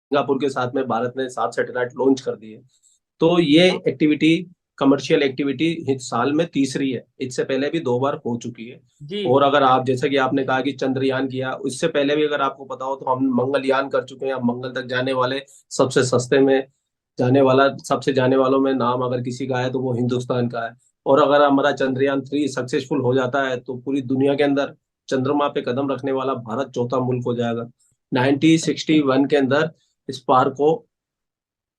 Singapore के साथ में भारत ने 7 सैटेलाइट लॉन्च कर दिए। तो ये एक्टिविटी, कमर्शियल एक्टिविटी साल में तीसरी है। इससे पहले भी 2 बार हो चुकी है। जी और अगर आप, जैसे कि आपने कहा कि चंद्रयान किया, उससे पहले भी अगर आपको पता हो तो हम मंगलयान कर चुके हैं। हम मंगल तक जाने वाले सबसे सस्ते में जाने वाला, सबसे जाने वालों में नाम अगर किसी का है तो वो हिंदुस्तान का है। और अगर हमारा चंद्रयान 3 सक्सेसफुल हो जाता है तो पूरी दुनिया के अंदर चंद्रमा पे कदम रखने वाला भारत चौथा मुल्क हो जाएगा। 1961 के अंदर स्पार्क को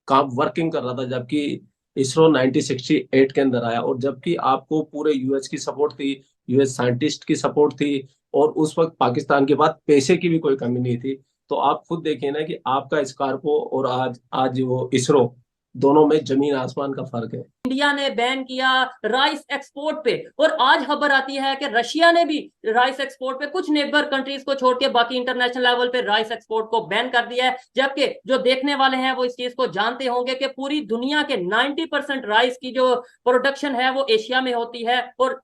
काम वर्किंग कर रहा था, जबकि इसरो 1968 के अंदर आया। और जबकि आपको पूरे यूएस की सपोर्ट थी, यूएस साइंटिस्ट की सपोर्ट थी, और उस वक्त पाकिस्तान के बाद पैसे की भी कोई कमी नहीं थी। तो आप खुद देखिए ना कि आपका स्कॉर्पो और आज आज वो इसरो, दोनों में जमीन आसमान का फर्क है। इंडिया ने बैन किया राइस एक्सपोर्ट पे, और आज खबर आती है कि रशिया ने भी राइस एक्सपोर्ट पे, कुछ नेबर कंट्रीज को छोड़ के बाकी इंटरनेशनल लेवल पे राइस एक्सपोर्ट को बैन कर दिया है। जबकि जो देखने वाले हैं वो इस चीज को जानते होंगे कि पूरी दुनिया के 90% राइस की जो प्रोडक्शन है वो एशिया में होती है, और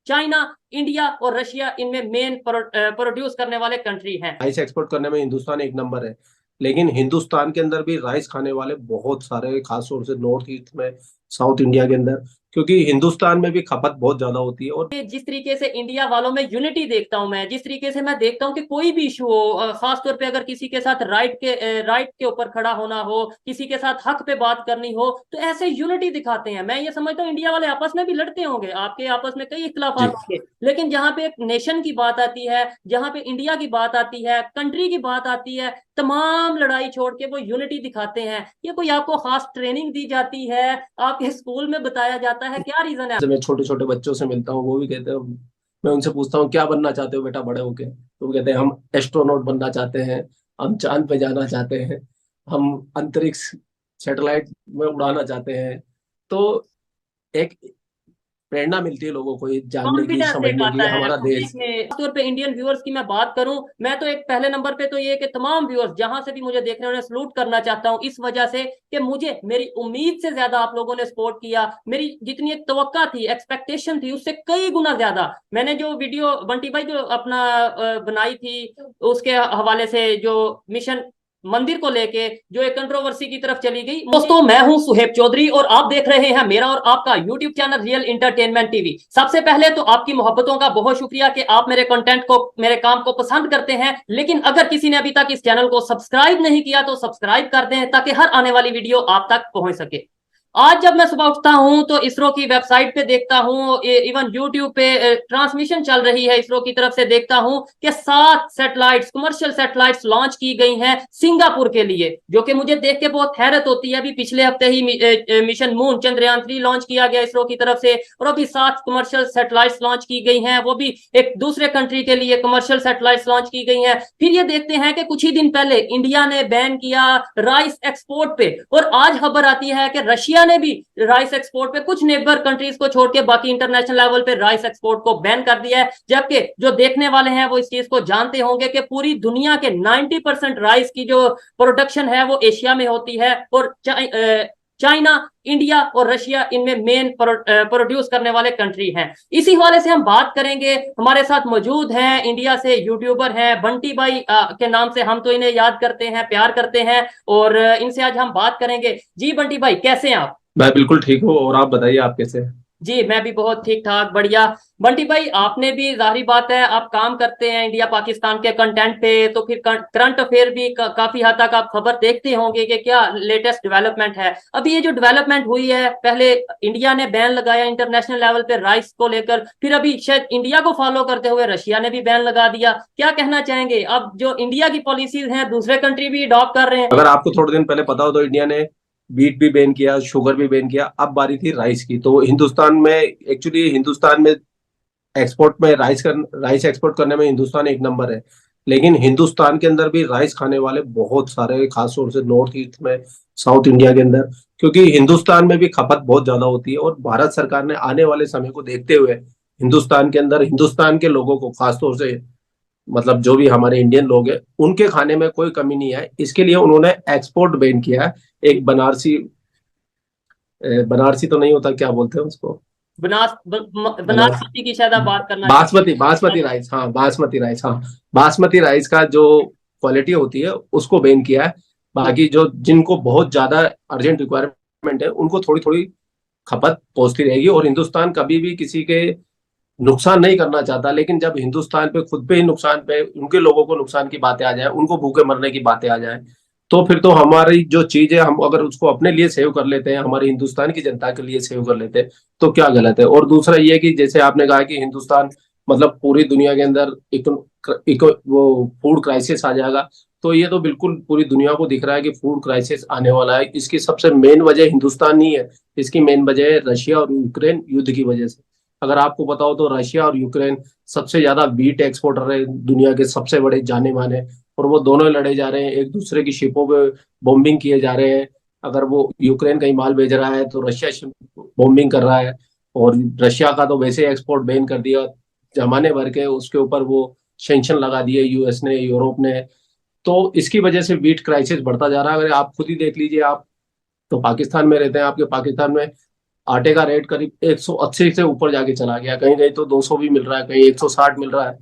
चाइना, इंडिया और रशिया इनमें मेन प्रोड्यूस करने वाले कंट्री हैं। राइस एक्सपोर्ट करने में हिंदुस्तान एक नंबर है। लेकिन हिंदुस्तान के अंदर भी राइस खाने वाले बहुत सारे, खासतौर से नॉर्थ ईस्ट में, साउथ इंडिया के अंदर, क्योंकि हिंदुस्तान में भी खपत बहुत ज्यादा होती है। और जिस तरीके से इंडिया वालों में यूनिटी देखता हूं मैं, जिस तरीके से मैं देखता हूं कि कोई भी इशू हो, खास तौर पे अगर किसी के साथ राइट के ऊपर खड़ा होना हो, किसी के साथ हक पे बात करनी हो, तो ऐसे यूनिटी दिखाते हैं। मैं ये समझता हूँ इंडिया वाले आपस में भी लड़ते होंगे, आपके आपस में कई इख्तलाफात जी, होंगे, लेकिन जहां पे एक नेशन की बात आती है, जहां पे इंडिया की बात आती है, कंट्री की बात आती है, तमाम लड़ाई छोड़ के वो यूनिटी दिखाते हैं। ये कोई आपको खास ट्रेनिंग दी जाती है, आपके स्कूल में बताया जाता है, क्या रीजन है? जब मैं छोटे छोटे बच्चों से मिलता हूँ, वो भी कहते हैं, मैं उनसे पूछता हूँ क्या बनना चाहते हो बेटा बड़े होके, तो वो कहते हैं हम एस्ट्रोनॉट बनना चाहते हैं, हम चांद पे जाना चाहते हैं, हम अंतरिक्ष सैटेलाइट में उड़ाना चाहते हैं। तो एक प्रेरणा मिलती है लोगों को ये जानने की, कॉन्फिडेंस एक समझने की, आता है हमारा खुशी देश। में। खासतौर पे इंडियन व्यूअर्स की मैं बात करूं, मैं तो एक पहले नंबर पे तो ये कि तमाम व्यूअर्स जहां से भी मुझे देख रहे हैं उन्हें सलूट करना चाहता हूं, इस वजह से कि मुझे मेरी उम्मीद से ज्यादा आप लोगों ने सपोर्ट किया। मेरी जितनी एक तवक्का थी, एक्सपेक्टेशन थी, उससे कई गुना ज्यादा। मैंने जो वीडियो बंटी भाई जो अपना बनाई थी, उसके हवाले से जो मिशन मंदिर को लेके जो एक कंट्रोवर्सी की तरफ चली गई। दोस्तों, मैं हूं सुहेब चौधरी और आप देख रहे हैं मेरा और आपका YouTube channel real entertainment TV. सबसे पहले तो आपकी मोहब्बतों का बहुत शुक्रिया कि आप मेरे कंटेंट को, मेरे काम को पसंद करते हैं। लेकिन अगर किसी ने अभी तक इस चैनल को सब्सक्राइब नहीं किया तो सब्सक्राइब कर दें, ताकि हर आने वाली वीडियो आप तक पहुंच सके। आज जब मैं सुबह उठता हूं तो इसरो की वेबसाइट पे देखता हूं, इवन यूट्यूब पे ट्रांसमिशन चल रही है इसरो की तरफ से, देखता हूं कि 7 सैटेलाइट्स, कमर्शियल सैटेलाइट्स लॉन्च की गई हैं सिंगापुर के लिए, जो कि मुझे देख के बहुत हैरत होती है। अभी पिछले हफ्ते ही मिशन मून चंद्रयान 3 लॉन्च किया गया इसरो की तरफ से, और अभी 7 कमर्शियल सैटेलाइट्स लॉन्च की गई हैं, वो भी एक दूसरे कंट्री के लिए कमर्शियल सैटेलाइट्स लॉन्च की गई हैं। फिर ये देखते हैं कि कुछ ही दिन पहले इंडिया ने बैन किया राइस एक्सपोर्ट पे, और आज खबर आती है कि रशिया ने भी राइस एक्सपोर्ट पे, कुछ नेबर कंट्रीज को छोड़ के बाकी इंटरनेशनल लेवल पे राइस एक्सपोर्ट को बैन कर दिया है। जबकि जो देखने वाले हैं वो इस चीज को जानते होंगे कि पूरी दुनिया के 90% राइस की जो प्रोडक्शन है वो एशिया में होती है, और चाइना, इंडिया और रशिया इनमें मेन प्रोड्यूस करने वाले कंट्री हैं। इसी हवाले से हम बात करेंगे। हमारे साथ मौजूद हैं इंडिया से यूट्यूबर हैं बंटी भाई, के नाम से हम तो इन्हें याद करते हैं, प्यार करते हैं, और इनसे आज हम बात करेंगे। जी बंटी भाई, कैसे हैं आप? मैं बिल्कुल ठीक हूँ, और आप बताइए आप कैसे हैं? जी मैं भी बहुत ठीक ठाक, बढ़िया। बंटी भाई, आपने भी, जाहिर बात है, आप काम करते हैं इंडिया पाकिस्तान के कंटेंट पे, तो फिर करंट अफेयर भी काफी हद तक आप खबर देखते होंगे कि क्या लेटेस्ट डेवलपमेंट है। अभी ये जो डेवलपमेंट हुई है, पहले इंडिया ने बैन लगाया इंटरनेशनल लेवल पे राइस को लेकर, फिर अभी शायद इंडिया को फॉलो करते हुए रशिया ने भी बैन लगा दिया। क्या कहना चाहेंगे? अब जो इंडिया की पॉलिसीज हैं दूसरे कंट्री भी अडॉप्ट कर रहे हैं। अगर आपको थोड़े दिन पहले पता हो तो इंडिया ने बीट भी बैन किया, शुगर भी बैन किया, अब बारी थी राइस की। तो हिंदुस्तान में, एक्चुअली हिंदुस्तान में एक्सपोर्ट में राइस एक्सपोर्ट करने में हिंदुस्तान एक नंबर है। लेकिन हिंदुस्तान के अंदर भी राइस खाने वाले बहुत सारे, खासतौर से नॉर्थ ईस्ट में, साउथ इंडिया के अंदर, क्योंकि हिंदुस्तान में भी खपत बहुत ज्यादा होती है। और भारत सरकार ने आने वाले समय को देखते हुए हिंदुस्तान के अंदर, हिंदुस्तान के लोगों को खासतौर से, मतलब जो भी हमारे इंडियन लोग हैं, उनके खाने में कोई कमी नहीं है, इसके लिए उन्होंने एक्सपोर्ट बैन किया है। एक बनारसी, बनारसी तो नहीं होता, क्या बोलते हैं उसको, बनारस, बनास्पति की शायद आप बात करना बासमती बासमती चाहते राइस, हाँ बासमती राइस, हाँ बासमती राइस का जो क्वालिटी होती है उसको बैन किया है। बाकी जो जिनको बहुत ज्यादा अर्जेंट रिक्वायरमेंट है उनको थोड़ी थोड़ी खपत पहुंचती रहेगी। और हिंदुस्तान कभी भी किसी के नुकसान नहीं करना चाहता, लेकिन जब हिंदुस्तान पे खुद पे ही नुकसान पे उनके लोगों को नुकसान की बातें आ जाए, उनको भूखे मरने की बातें आ जाए, तो फिर तो हमारी जो चीज है हम अगर उसको अपने लिए सेव कर लेते हैं, हमारी हिंदुस्तान की जनता के लिए सेव कर लेते हैं, तो क्या गलत है। और दूसरा ये कि जैसे आपने कहा कि हिंदुस्तान मतलब पूरी दुनिया के अंदर वो फूड क्राइसिस आ जाएगा, तो ये तो बिल्कुल पूरी दुनिया को दिख रहा है कि फूड क्राइसिस आने वाला है। इसकी सबसे मेन वजह हिंदुस्तान नहीं है, इसकी मेन वजह है रशिया और यूक्रेन युद्ध की वजह से। अगर आपको बताओ तो रशिया और यूक्रेन सबसे ज्यादा वीट एक्सपोर्टर है, दुनिया के सबसे बड़े जाने माने, और वो दोनों लड़े जा रहे हैं, एक दूसरे की शिपों पे बॉम्बिंग किए जा रहे हैं। अगर वो यूक्रेन कहीं माल भेज रहा है तो रशिया बॉम्बिंग कर रहा है। और रशिया का तो वैसे एक्सपोर्ट बैन कर दिया जमाने भर के, उसके ऊपर वो सेंक्शन लगा दिए यूएस ने, यूरोप ने। तो इसकी वजह से वीट क्राइसिस बढ़ता जा रहा है। अगर आप खुद ही देख लीजिए, आप तो पाकिस्तान में रहते हैं, आपके पाकिस्तान में आटे का रेट करीब 180 से ऊपर जाके चला गया, कहीं कहीं तो 200 भी मिल रहा है, कहीं 160 मिल रहा है।